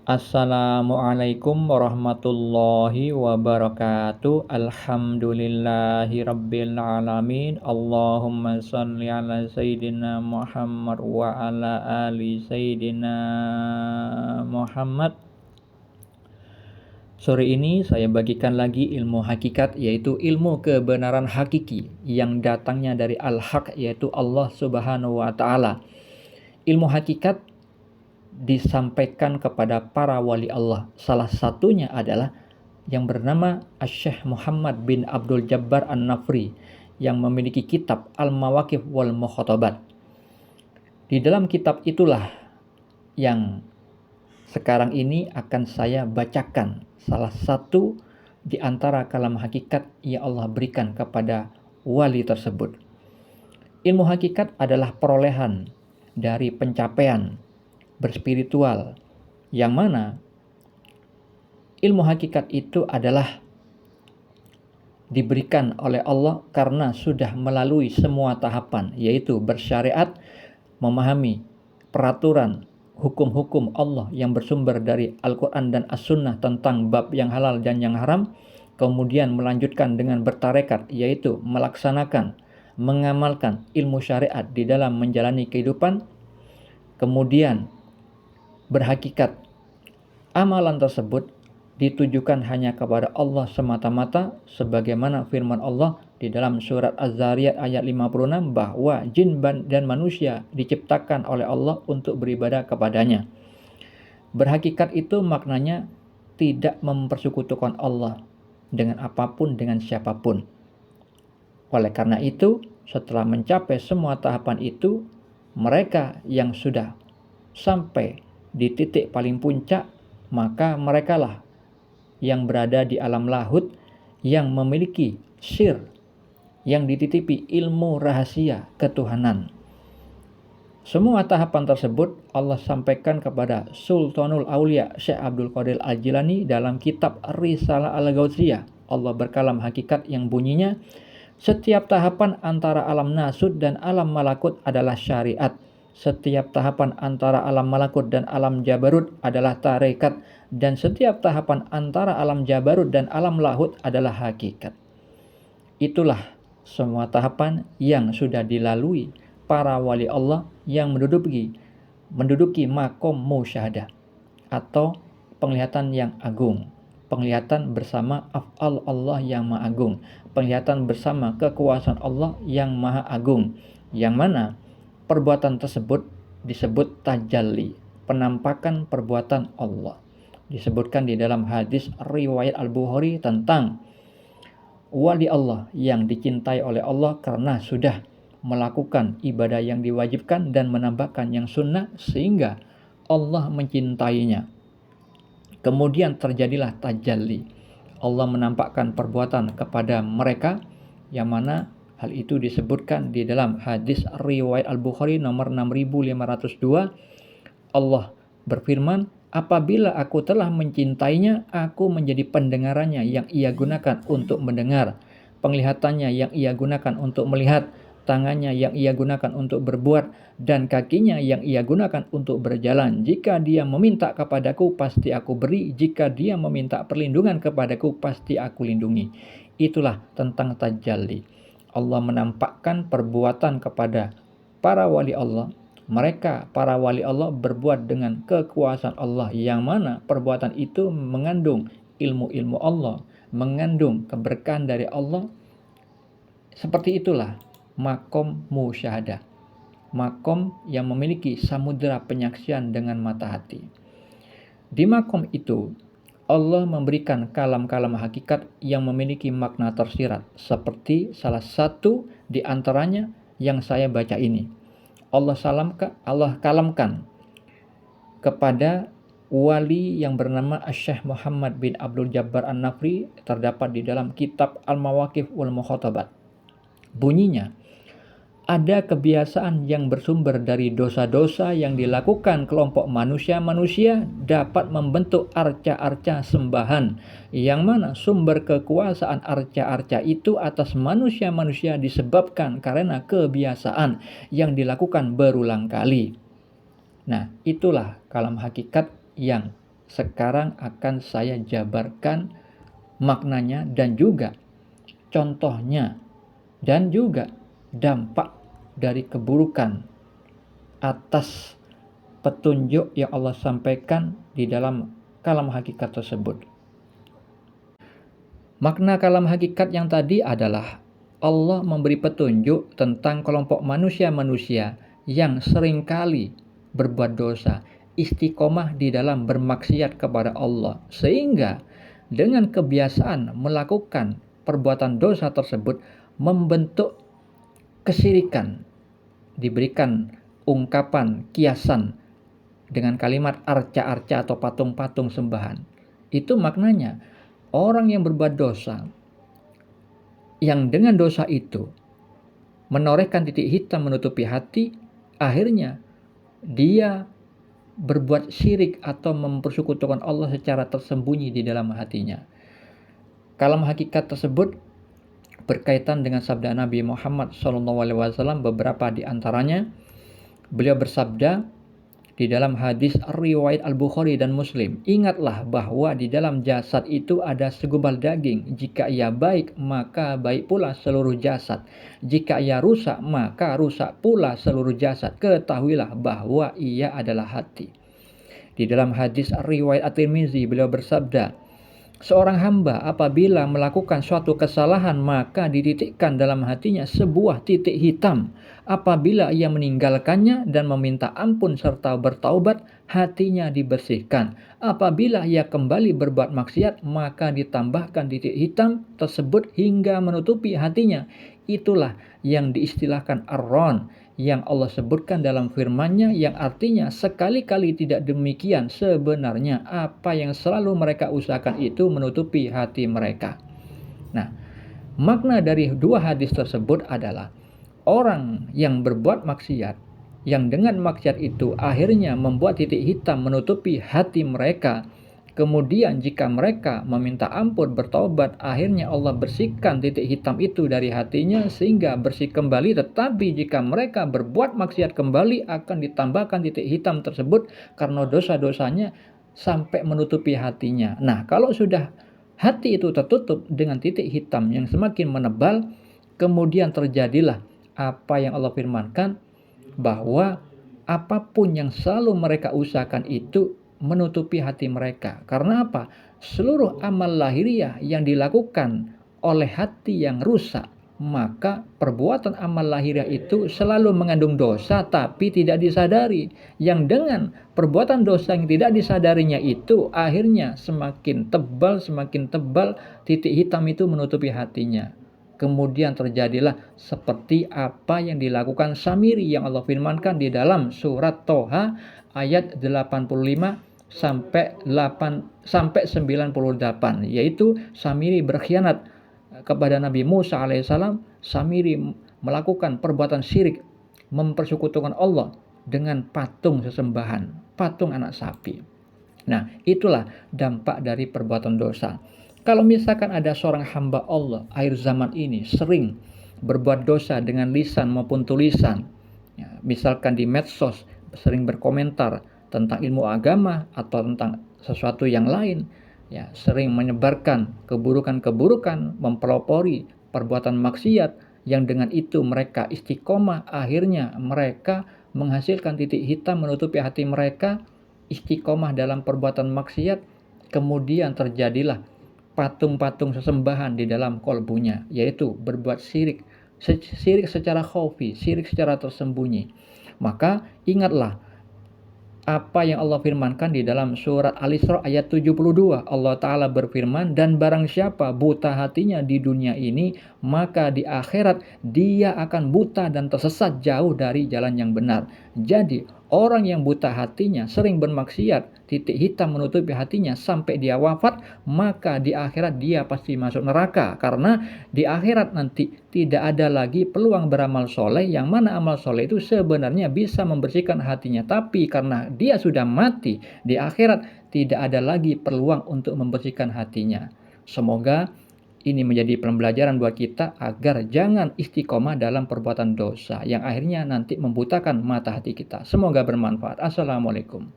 Assalamualaikum warahmatullahi wabarakatuh. Alhamdulillahirabbil alamin. Allahumma shalli ala sayyidina Muhammad wa ala ali sayyidina Muhammad. Sore ini saya bagikan lagi ilmu hakikat, yaitu ilmu kebenaran hakiki yang datangnya dari Al-Haq, yaitu Allah Subhanahu wa taala. Ilmu hakikat disampaikan kepada para wali Allah. Salah satunya adalah yang bernama Syekh Muhammad bin Abdul Jabbar An-Nafri yang memiliki kitab Al-Mawaqif wal Mukhatabat. Di dalam kitab itulah yang sekarang ini akan saya bacakan salah satu di antara kalam hakikat yang Allah berikan kepada wali tersebut. Ilmu hakikat adalah perolehan dari pencapaian berspiritual, yang mana ilmu hakikat itu adalah diberikan oleh Allah karena sudah melalui semua tahapan, yaitu bersyariat, memahami peraturan hukum-hukum Allah yang bersumber dari Al-Quran dan As-Sunnah tentang bab yang halal dan yang haram, kemudian melanjutkan dengan bertarekat, yaitu melaksanakan, mengamalkan ilmu syariat di dalam menjalani kehidupan, kemudian berhakikat amalan tersebut ditujukan hanya kepada Allah semata-mata, sebagaimana firman Allah di dalam surat Az-Zariyat ayat 56 bahwa jin dan manusia diciptakan oleh Allah untuk beribadah kepadanya. Berhakikat itu maknanya tidak mempersekutukan Allah dengan apapun, dengan siapapun. Oleh karena itu, setelah mencapai semua tahapan itu, mereka yang sudah sampai di titik paling puncak, maka merekalah yang berada di alam lahut yang memiliki sir, yang dititipi ilmu rahasia ketuhanan. Semua tahapan tersebut Allah sampaikan kepada Sultanul Aulia Syekh Abdul Qadir Al-Jilani dalam kitab Risalah Al-Gautsiyah. Allah berkalam hakikat yang bunyinya, setiap tahapan antara alam nasud dan alam malakut adalah syariat. Setiap tahapan antara alam malakut dan alam jabarut adalah tarekat, dan setiap tahapan antara alam jabarut dan alam lahut adalah hakikat. Itulah semua tahapan yang sudah dilalui para wali Allah yang menduduki makom musyahadah atau penglihatan yang agung, penglihatan bersama af'al Allah yang maha agung, penglihatan bersama kekuasaan Allah yang maha agung, yang mana perbuatan tersebut disebut tajalli, penampakan perbuatan Allah. Disebutkan di dalam hadis riwayat Al-Bukhari tentang wali Allah yang dicintai oleh Allah karena sudah melakukan ibadah yang diwajibkan dan menambahkan yang sunnah sehingga Allah mencintainya. Kemudian terjadilah tajalli. Allah menampakkan perbuatan kepada mereka, yang mana hal itu disebutkan di dalam hadis riwayat Al-Bukhari nomor 6502. Allah berfirman, apabila aku telah mencintainya, aku menjadi pendengarannya yang ia gunakan untuk mendengar, penglihatannya yang ia gunakan untuk melihat, tangannya yang ia gunakan untuk berbuat, dan kakinya yang ia gunakan untuk berjalan. Jika dia meminta kepadaku, pasti aku beri. Jika dia meminta perlindungan kepadaku, pasti aku lindungi. Itulah tentang tajalli. Allah menampakkan perbuatan kepada para wali Allah. Mereka, para wali Allah, berbuat dengan kekuasaan Allah, yang mana perbuatan itu mengandung ilmu-ilmu Allah, mengandung keberkahan dari Allah. Seperti itulah makom musyahadah, makom yang memiliki samudera penyaksian dengan mata hati. Di makom itu Allah memberikan kalam-kalam hakikat yang memiliki makna tersirat, seperti salah satu di antaranya yang saya baca ini. Allah kalamkan kepada wali yang bernama Syekh Muhammad bin Abdul Jabbar An-Nafri, terdapat di dalam kitab Al-Mawaqif wal Mukhatabat. Bunyinya, ada kebiasaan yang bersumber dari dosa-dosa yang dilakukan kelompok manusia-manusia dapat membentuk arca-arca sembahan, yang mana sumber kekuasaan arca-arca itu atas manusia-manusia disebabkan karena kebiasaan yang dilakukan berulang kali. Nah, itulah kalam hakikat yang Sekarang akan saya jabarkan maknanya dan juga contohnya dan juga dampak dari keburukan atas petunjuk yang Allah sampaikan di dalam kalam hakikat tersebut. Makna kalam hakikat yang tadi adalah Allah memberi petunjuk tentang kelompok manusia-manusia yang seringkali berbuat dosa, istiqomah di dalam bermaksiat kepada Allah, sehingga dengan kebiasaan melakukan perbuatan dosa tersebut membentuk kesyirikan, diberikan ungkapan kiasan dengan kalimat arca-arca atau patung-patung sembahan. Itu maknanya orang yang berbuat dosa, yang dengan dosa itu menorehkan titik hitam menutupi hati, akhirnya dia berbuat syirik atau mempersekutukan Allah secara tersembunyi di dalam hatinya. Kalam hakikat tersebut berkaitan dengan sabda Nabi Muhammad SAW, beberapa di antaranya. Beliau bersabda di dalam hadis riwayat Al-Bukhari dan Muslim, ingatlah bahwa di dalam jasad itu ada segumpal daging. Jika ia baik, maka baik pula seluruh jasad. Jika ia rusak, maka rusak pula seluruh jasad. Ketahuilah bahwa ia adalah hati. Di dalam hadis riwayat At-Tirmizi, beliau bersabda, seorang hamba apabila melakukan suatu kesalahan, maka dititikkan dalam hatinya sebuah titik hitam. Apabila ia meninggalkannya dan meminta ampun serta bertaubat, hatinya dibersihkan. Apabila ia kembali berbuat maksiat, maka ditambahkan titik hitam tersebut hingga menutupi hatinya. Itulah yang diistilahkan ar-ron, yang Allah sebutkan dalam firman-Nya, yang artinya sekali-kali tidak demikian. Sebenarnya apa yang selalu mereka usahakan itu menutupi hati mereka. Nah, makna dari dua hadis tersebut adalah orang yang berbuat maksiat, yang dengan maksiat itu akhirnya membuat titik hitam menutupi hati mereka. Kemudian jika mereka meminta ampun, bertobat, akhirnya Allah bersihkan titik hitam itu dari hatinya sehingga bersih kembali. Tetapi jika mereka berbuat maksiat kembali, akan ditambahkan titik hitam tersebut karena dosa-dosanya sampai menutupi hatinya. Nah, kalau sudah hati itu tertutup dengan titik hitam yang semakin menebal, kemudian terjadilah apa yang Allah firmankan, bahwa apapun yang selalu mereka usahakan itu menutupi hati mereka. Karena apa? Seluruh amal lahiriah yang dilakukan oleh hati yang rusak, maka perbuatan amal lahiriah itu selalu mengandung dosa tapi tidak disadari. Yang dengan perbuatan dosa yang tidak disadarinya itu akhirnya semakin tebal titik hitam itu menutupi hatinya. Kemudian terjadilah seperti apa yang dilakukan Samiri yang Allah firmankan di dalam surat Toha ayat 85 sampai 98, yaitu Samiri berkhianat kepada Nabi Musa alaihissalam. Samiri melakukan perbuatan syirik, mempersekutukan Allah dengan patung sesembahan, patung anak sapi. Nah, itulah dampak dari perbuatan dosa. Kalau misalkan ada seorang hamba Allah akhir zaman ini sering berbuat dosa dengan lisan maupun tulisan, ya, misalkan di medsos sering berkomentar tentang ilmu agama atau tentang sesuatu yang lain, ya, sering menyebarkan keburukan-keburukan, mempelopori perbuatan maksiat, yang dengan itu mereka istiqomah, akhirnya mereka menghasilkan titik hitam menutupi hati mereka, istiqomah dalam perbuatan maksiat, kemudian terjadilah patung-patung sesembahan di dalam kolbunya, yaitu berbuat syirik secara khafi, syirik secara tersembunyi. Maka ingatlah apa yang Allah firmankan di dalam surat Al-Isra ayat 72. Allah Ta'ala berfirman, dan barang siapa buta hatinya di dunia ini, maka di akhirat dia akan buta dan tersesat jauh dari jalan yang benar. Jadi orang yang buta hatinya sering bermaksiat, titik hitam menutupi hatinya sampai dia wafat, maka di akhirat dia pasti masuk neraka. Karena di akhirat nanti tidak ada lagi peluang beramal soleh, yang mana amal soleh itu sebenarnya bisa membersihkan hatinya. Tapi karena dia sudah mati, di akhirat tidak ada lagi peluang untuk membersihkan hatinya. Semoga ini menjadi pembelajaran buat kita agar jangan istiqomah dalam perbuatan dosa yang akhirnya nanti membutakan mata hati kita. Semoga bermanfaat. Assalamualaikum.